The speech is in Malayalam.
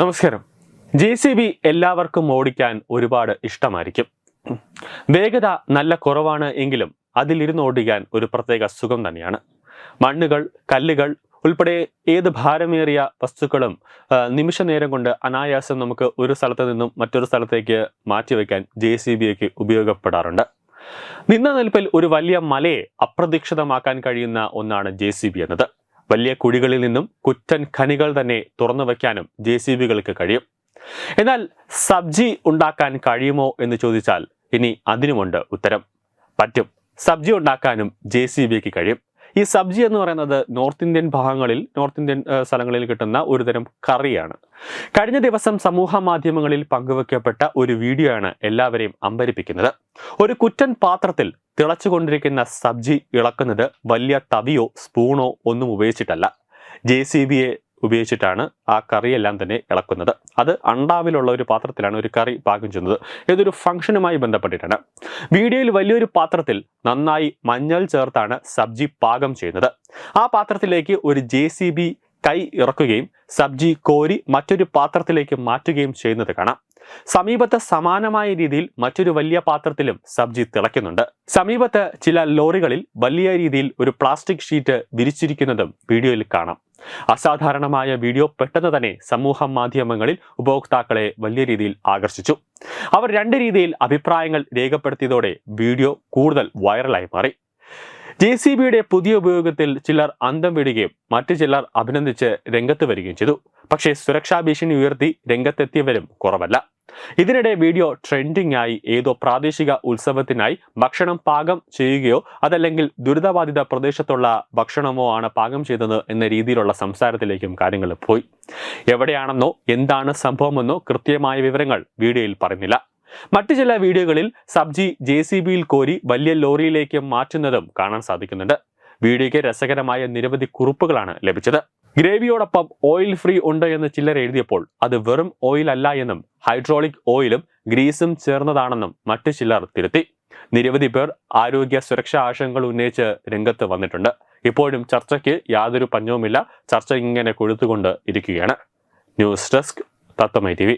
നമസ്കാരം. JCB എല്ലാവർക്കും ഓടിക്കാൻ ഒരുപാട് ഇഷ്ടമായിരിക്കും. വേഗത നല്ല കുറവാണ് എങ്കിലും അതിലിരുന്ന് ഓടിക്കാൻ ഒരു പ്രത്യേക സുഖം തന്നെയാണ്. മണ്ണുകൾ, കല്ലുകൾ ഉൾപ്പെടെ ഏത് ഭാരമേറിയ വസ്തുക്കളും നിമിഷ നേരം കൊണ്ട് അനായാസം നമുക്ക് ഒരു സ്ഥലത്ത് നിന്നും മറ്റൊരു സ്ഥലത്തേക്ക് മാറ്റിവെക്കാൻ JCBക്ക് ഉപയോഗപ്പെടാറുണ്ട്. നിന്ന നിൽപ്പിൽ ഒരു വലിയ മലയെ അപ്രതീക്ഷിതമാക്കാൻ കഴിയുന്ന ഒന്നാണ് JCB എന്നത്. വലിയ കുഴികളിൽ നിന്നും കുറ്റൻ ഖനികൾ തന്നെ തുറന്നു വയ്ക്കാനും JCBകൾക്ക് കഴിയും. എന്നാൽ സബ്ജി ഉണ്ടാക്കാൻ കഴിയുമോ എന്ന് ചോദിച്ചാൽ ഇനി അതിനുമുണ്ട് ഉത്തരം. പറ്റും. സബ്ജി ഉണ്ടാക്കാനും JCBക്ക് കഴിയും. ഈ സബ്ജി എന്ന് പറയുന്നത് നോർത്ത് ഇന്ത്യൻ സ്ഥലങ്ങളിൽ കിട്ടുന്ന ഒരുതരം കറിയാണ്. കഴിഞ്ഞ ദിവസം സമൂഹ മാധ്യമങ്ങളിൽ പങ്കുവെക്കപ്പെട്ട ഒരു വീഡിയോ ആണ് എല്ലാവരെയും അമ്പരിപ്പിക്കുന്നത്. ഒരു കുറ്റൻ പാത്രത്തിൽ തിളച്ചുകൊണ്ടിരിക്കുന്ന സബ്ജി ഇളക്കുന്നത് വലിയ തവിയോ സ്പൂണോ ഒന്നും ഉപയോഗിച്ചിട്ടല്ല, JCBയെ ഉപയോഗിച്ചിട്ടാണ് ആ കറിയെല്ലാം തന്നെ ഇളക്കുന്നത്. അത് അണ്ടാവിലുള്ള ഒരു പാത്രത്തിലാണ് ഒരു കറി പാകം ചെയ്യുന്നത്. ഇതൊരു ഫംഗ്ഷനുമായി ബന്ധപ്പെട്ടിട്ടാണ്. വീഡിയോയിൽ വലിയൊരു പാത്രത്തിൽ നന്നായി മഞ്ഞൾ ചേർത്താണ് സബ്ജി പാകം ചെയ്യുന്നത്. ആ പാത്രത്തിലേക്ക് ഒരു JCB കൈ ഇറക്കുകയും സബ്ജി കോരി മറ്റൊരു പാത്രത്തിലേക്ക് മാറ്റുകയും ചെയ്യുന്നത് കാണാം. സമീപത്ത് സമാനമായ രീതിയിൽ മറ്റൊരു വലിയ പാത്രത്തിലും സബ്ജി തിളയ്ക്കുന്നുണ്ട്. സമീപത്ത് ചില ലോറികളിൽ വലിയ രീതിയിൽ ഒരു പ്ലാസ്റ്റിക് ഷീറ്റ് വിരിച്ചിരിക്കുന്നതും വീഡിയോയിൽ കാണാം. അസാധാരണമായ വീഡിയോ പെട്ടെന്ന് തന്നെ സമൂഹ മാധ്യമങ്ങളിൽ ഉപഭോക്താക്കളെ വലിയ രീതിയിൽ ആകർഷിച്ചു. അവർ രണ്ട് രീതിയിൽ അഭിപ്രായങ്ങൾ രേഖപ്പെടുത്തിയതോടെ വീഡിയോ കൂടുതൽ വൈറലായി മാറി. JCBയുടെ പുതിയ ഉപയോഗത്തിൽ ചിലർ അന്തം വിടുകയും മറ്റു ചിലർ അഭിനന്ദിച്ച് രംഗത്ത് വരികയും ചെയ്തു. പക്ഷേ സുരക്ഷാ ഭീഷണി ഉയർത്തി രംഗത്തെത്തിയവരും കുറവല്ല. ഇതിനിടെ വീഡിയോ ട്രെൻഡിംഗ് ആയി ഏതോ പ്രാദേശിക ഉത്സവത്തിനായി ഭക്ഷണം പാകം ചെയ്യുകയോ അതല്ലെങ്കിൽ ദുരിതബാധിത പ്രദേശത്തുള്ള ഭക്ഷണമോ ആണ് പാകം ചെയ്തത് എന്ന രീതിയിലുള്ള സംസാരത്തിലേക്കും കാര്യങ്ങൾ പോയി. എവിടെയാണെന്നോ എന്താണ് സംഭവമെന്നോ കൃത്യമായ വിവരങ്ങൾ വീഡിയോയിൽ പറയുന്നില്ല. മറ്റു ചില വീഡിയോകളിൽ സബ്ജി JCBയിൽ കോരി വലിയ ലോറിയിലേക്ക് മാറ്റുന്നതും കാണാൻ സാധിക്കുന്നുണ്ട്. വീഡിയോയ്ക്ക് രസകരമായ നിരവധി കുറിപ്പുകളാണ് ലഭിച്ചത്. ഗ്രേവിയോടൊപ്പം ഓയിൽ ഫ്രീ ഉണ്ട് എന്ന് ചിലർ എഴുതിയപ്പോൾ അത് വെറും ഓയിൽ അല്ല എന്നും ഹൈഡ്രോളിക് ഓയിലും ഗ്രീസും ചേർന്നതാണെന്നും മറ്റു ചിലർ തിരുത്തി. നിരവധി പേർ ആരോഗ്യ സുരക്ഷാ ആശങ്കകൾ ഉന്നയിച്ച് രംഗത്ത് വന്നിട്ടുണ്ട്. ഇപ്പോഴും ചർച്ചയ്ക്ക് യാതൊരു പഞ്ഞവുമില്ല. ചർച്ച ഇങ്ങനെ കൊഴുത്തുകൊണ്ട് ഇരിക്കുകയാണ്. ന്യൂസ് ഡെസ്ക് തത്വമൈ TV.